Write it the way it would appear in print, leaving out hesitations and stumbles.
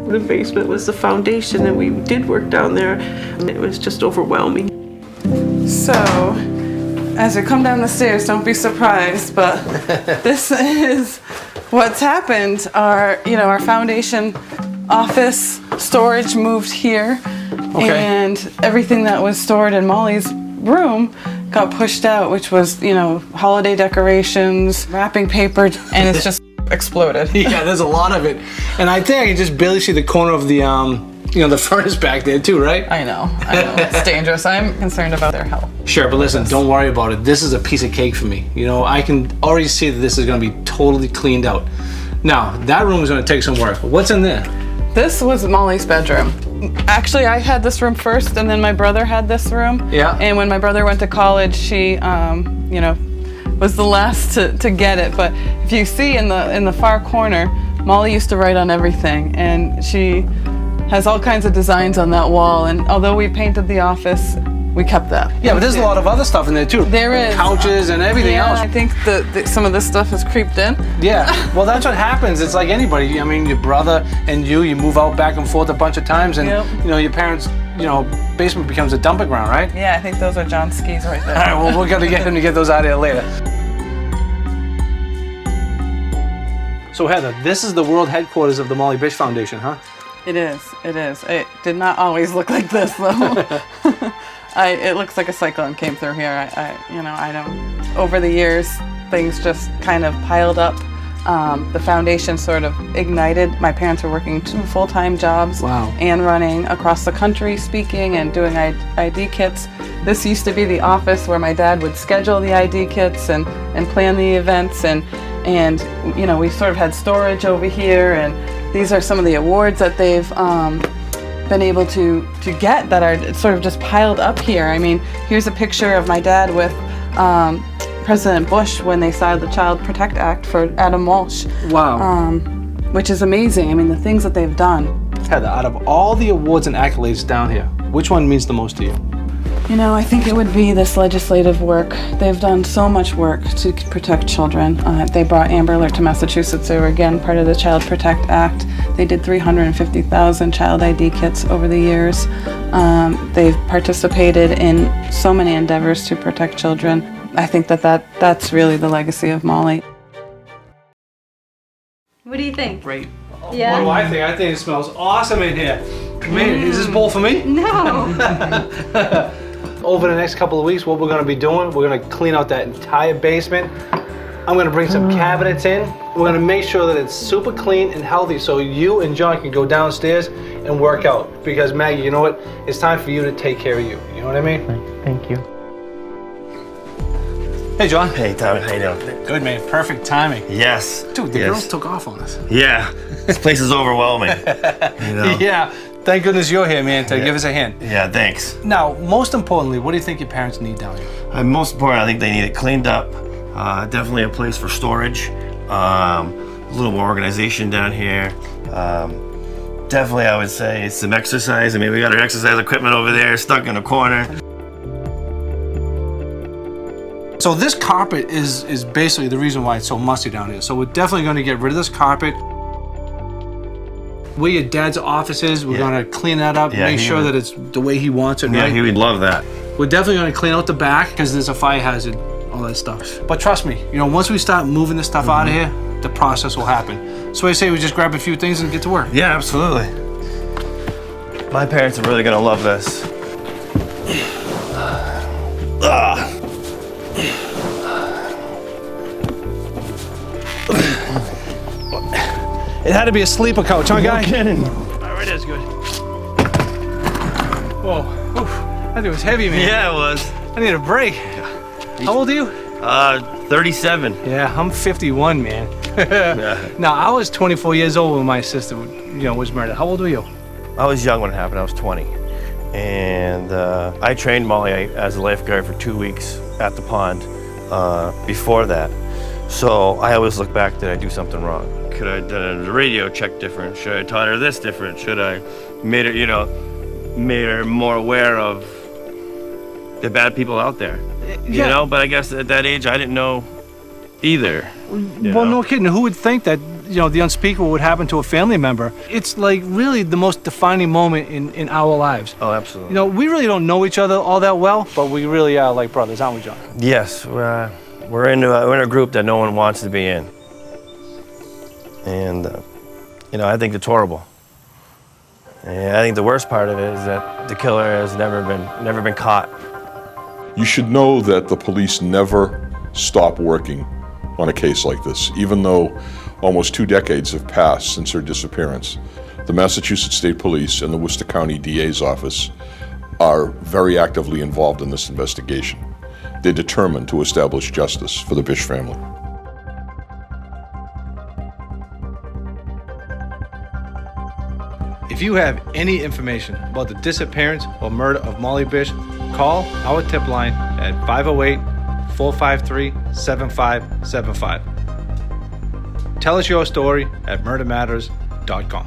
The basement was the foundation, and we did work down there. It was just overwhelming. So, as we come down the stairs, don't be surprised, but this is what's happened. Our foundation office storage moved here, and everything that was stored in Molly's room got pushed out, which was, holiday decorations, wrapping paper, and it's just exploded. Yeah, there's a lot of it. And I think I can just barely see the corner of the, the furnace back there too, right? I know. It's dangerous. I'm concerned about their health. Sure, but listen, don't worry about it. This is a piece of cake for me. I can already see that this is going to be totally cleaned out. Now, that room is going to take some work. What's in there? This was Molly's bedroom. Actually, I had this room first, and then my brother had this room. Yeah. And when my brother went to college, she, was the last to get it. But if you see in the far corner, Molly used to write on everything, and she has all kinds of designs on that wall. And although we painted the office, we kept that. Yeah, but there's a lot of other stuff in there too. There is. Couches and everything else. I think some of this stuff has creeped in. Yeah, well, that's what happens. It's like anybody. I mean, your brother and you move out back and forth a bunch of times, and your parents, basement becomes a dumping ground, right? Yeah, I think those are John's skis right there. All right, well, we're gonna get him to get those out of here later. So Heather, this is the world headquarters of the Molly Bish Foundation, huh? It is. It did not always look like this, though. It looks like a cyclone came through here. I don't. Over the years, things just kind of piled up. The foundation sort of ignited. My parents were working 2 full-time jobs. Wow. And running across the country, speaking and doing ID kits. This used to be the office where my dad would schedule the ID kits and plan the events, and we sort of had storage over here, and these are some of the awards that they've been able to get that are sort of just piled up here. I mean, here's a picture of my dad with President Bush when they signed the Child Protect Act for Adam Walsh. Wow. Which is amazing. I mean, the things that they've done. Heather, out of all the awards and accolades down here, which one means the most to you? I think it would be this legislative work. They've done so much work to protect children. They brought Amber Alert to Massachusetts. They were, again, part of the Child Protect Act. They did 350,000 child ID kits over the years. They've participated in so many endeavors to protect children. I think that's really the legacy of Molly. What do you think? Great. Yeah? What do I think? I think it smells awesome in here. Man, is this bowl for me? No. Over the next couple of weeks, what we're going to be doing, we're going to clean out that entire basement. I'm going to bring some cabinets in. We're going to make sure that it's super clean and healthy so you and John can go downstairs and work out. Because Maggie, you know what? It's time for you to take care of you. You know what I mean? Thank you. Hey, John. Hey, Tommy, how you doing? Good, man. Perfect timing. Yes. Dude, the girls took off on us. Yeah. This place is overwhelming. Yeah. Thank goodness you're here, man, to give us a hand. Yeah, thanks. Now, most importantly, what do you think your parents need down here? Most important, I think they need it cleaned up. Definitely a place for storage. A little more organization down here. Definitely, I would say some exercise. I mean, we got our exercise equipment over there stuck in a corner. So this carpet is basically the reason why it's so musty down here. So we're definitely going to get rid of this carpet. Where your dad's office is, we're going to clean that up, make sure that it's the way he wants it, right? Yeah, he would love that. We're definitely going to clean out the back because there's a fire hazard, all that stuff. But trust me, once we start moving this stuff out of here, the process will happen. So I say we just grab a few things and get to work. Yeah, absolutely. My parents are really going to love this. It had to be a sleeper couch, huh, guy? No kidding. Oh, it is good. Whoa, oof. That thing was heavy, man. Yeah, it was. I need a break. How old are you? 37. Yeah, I'm 51, man. Now, I was 24 years old when my sister, was murdered. How old were you? I was young when it happened. I was 20. And I trained Molly as a lifeguard for 2 weeks at the pond before that. So I always look back, did I do something wrong? Could I have done the radio check different? Should I have taught her this different? Should I made her more aware of the bad people out there? But I guess at that age I didn't know either. Well, no kidding. Who would think that, the unspeakable would happen to a family member? It's like really the most defining moment in our lives. Oh, absolutely. We really don't know each other all that well, but we really are like brothers, aren't we, John? Yes, we're in a group that no one wants to be in. And, I think it's horrible. And I think the worst part of it is that the killer has never been caught. You should know that the police never stop working on a case like this, even though almost 2 decades have passed since her disappearance. The Massachusetts State Police and the Worcester County DA's office are very actively involved in this investigation. They're determined to establish justice for the Bish family. If you have any information about the disappearance or murder of Molly Bish, call our tip line at 508-453-7575. Tell us your story at murdermatters.com.